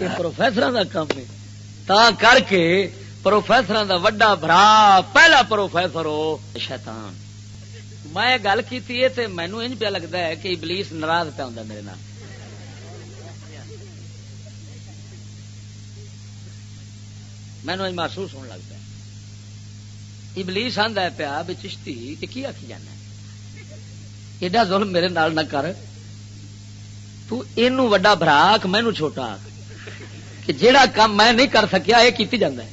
Professor دا کام ہے تا کر کے پروفیسر دا وڈا بھرا پہلا پروفیسر ہو شیطان. میں گل کیتی ہے تے مینوں انج پیا لگدا ہے کہ ابلیس ناراض پیا ہوندا میرے نال. مینوں انج محسوس ہونے لگتا ہے ابلیس آندا ہے پیا بھی چشتی کہ کی آکھی جانا ہے ایڈا ظلم میرے نال نہ کر تو اینو وڈا بھرا آکھ مینوں چھوٹا آکھ کہ جیڑا کام میں نہیں کر سکیا یہ کیتی جاندا ہے.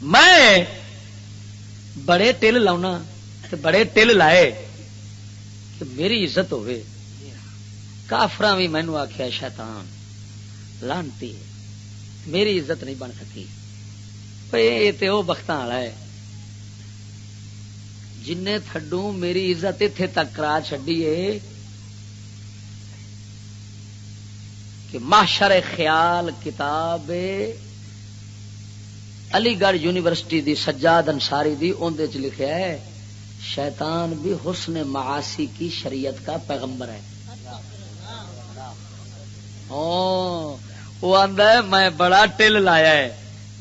میں بڑے ٹل لاؤنا تے بڑے ٹل لائے کہ میری عزت ہوئے. کافراں بھی مینوں آکھیا شیطان لانتی میری عزت نہیں بن سکی. یہ تے او بختاں والا ہے جن نے تھڈوں میری عزت اتنے تک کرا چڈی ہے کہ محشر خیال کتاب علی گڑھ یونیورسٹی دی سجاد انصاری دی اندے چ لکھیا ہے شیطان بھی حسن معاصی کی شریعت کا پیغمبر ہے. وہ آندا ہے میں بڑا ٹل لایا ہے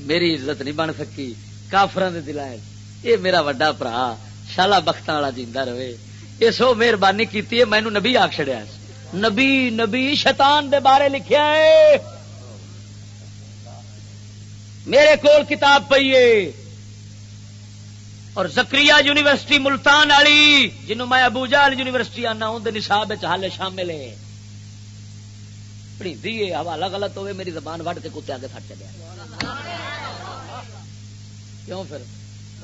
میری عزت نہیں بن سکی کافراں دے دلاں اے میرا وڈا بھرا شالا بختاں والا جیندا رہے. یہ سو مہربانی کیتی ہے مینوں نبی آکھ چھڑیا. نبی شیطان دے بارے لکھیا ہے میرے کول کتاب پئی ہے اور زکریا یونیورسٹی ملتان والی جنوں میں ابو جہل یونیورسٹی آنا اون دے نصاب وچ حال شامل ہے. پڑھی دی حوالہ غلط ہوئے میری زبان وڈ کے کتے آگے تھٹ چلیا. کیوں پھر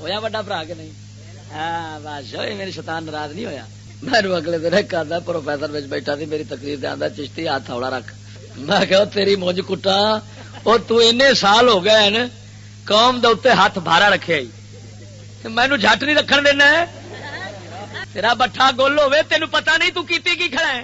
ہویا وڈا بھرا کے نہیں؟ ہاں بس میری شیطان ناراض نہیں ہویا. میں اگلے دن ایک آدھا پروفیسر بیٹھا سی میری تقریر دے آندا چشتی ہاتھ ہولا رکھ. میں کہ تیری مونج کٹا وہ تو اینے سال ہو گئے ہیں قوم دے اوتے ہاتھ بھارا رکھے مینوں جھٹ نہیں رکھن دینا ہے. تیرا بٹھا گول ہوے تینوں پتہ نہیں تو کیتی کی کھڑا ہے.